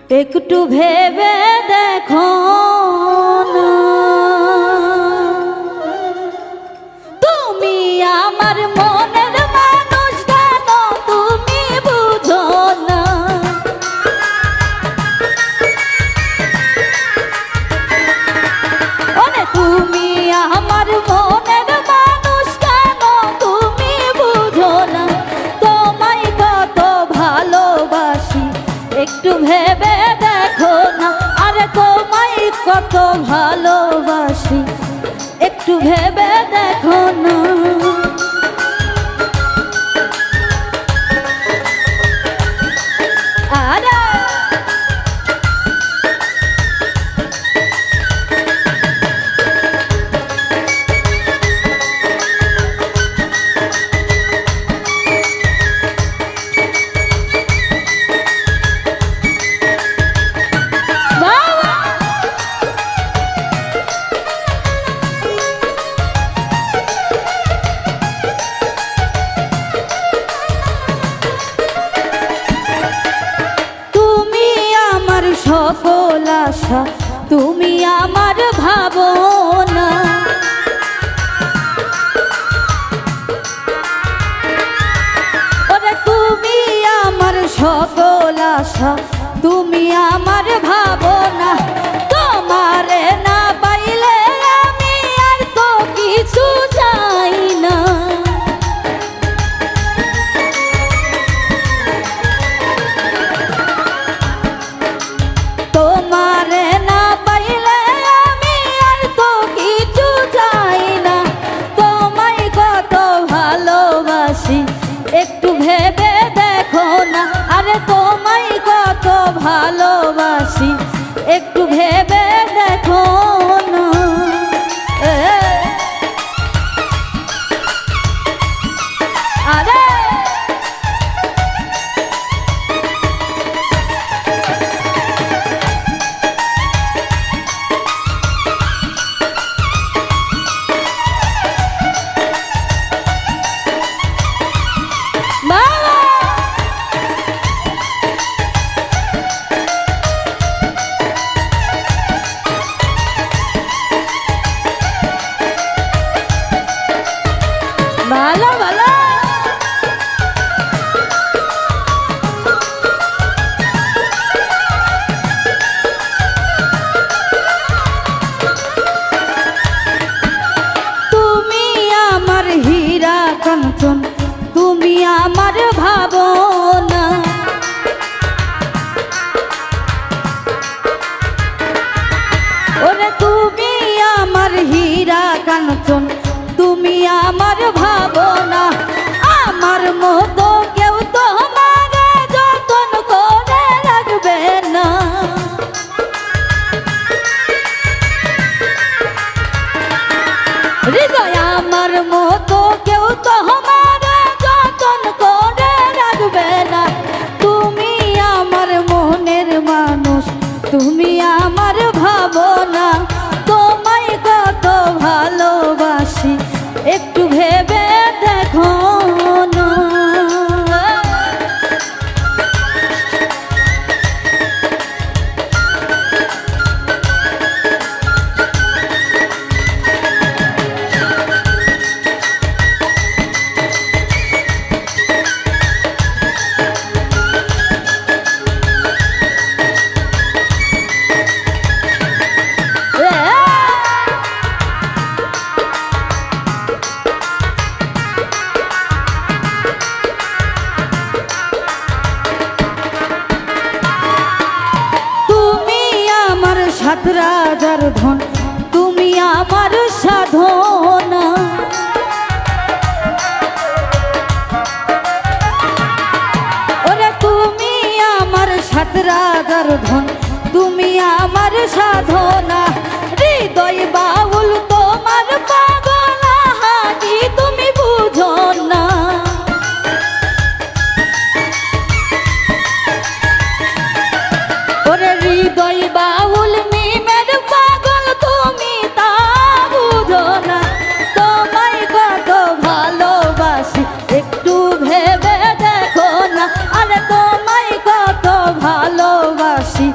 একটু ভেবে দেখো না, তুমি আমার মনের মানুষ কেন তুমি বুঝো না। ওরে তুমি আমার মনের মানুষ কেন তুমি বুঝো না, তোমায় কত ভালোবাসি একটু ভেবে দেখো না। আরে তোমায় কত ভালোবাসি একটু ভেবে দেখো না। আরে সকল আশা তুমি আমার ভাবনা, ওরে তুমি আমার সকল আশা তুমি আমার ভাবনা। তোমারে না পাইলে আমি আর তো কিছু চাই না। তোমারে না পাইলে আমি আর তো কিছু চাই না। তোমায় কত ভালোবাসি একটু ভেবে দেখো না। আরে তোমায় কত ভালোবাসি একটু ভেবে দেখো না। আরে ভালো ভালো তুমি আমার হীরা কাঞ্চন তুমি আমার ভাবনা। ওরে তুমি আমার হীরা কাঞ্চন তুমি আমার ভাবনা। আমার মতো কেউ তোমার যতন করে রাখবে না। হৃদয় আমার মতো কেউ তোমার যতন করে রাখবে না। তুমি আমার মনের মানুষ তুমি আমার ভাবনা। তোমায় কত ভালোবাসি একটু ভেবে দেখো না। সাত রাজার ধন তুমি আমার সাধনা। ওরে তুমি আমার সাত রাজার ধন তুমি আমার সাধনা। হৃদয় বাউল তোমার পাগলা হাজি তুমি বুঝো না। ওরে হৃদয় বাউল মিমের পাগল তুমি তা বুঝো না। তোমায় কত ভালোবাসি একটু ভেবে দেখো না। আরে তোমায় কত ভালোবাসি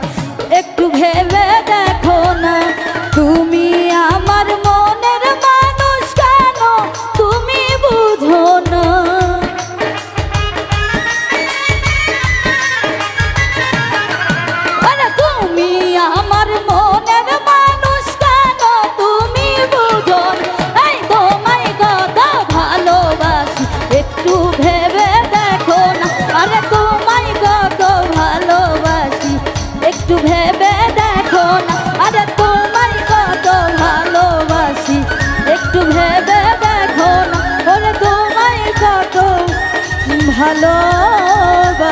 ভালোবাসি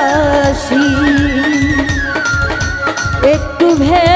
একটু ভেবে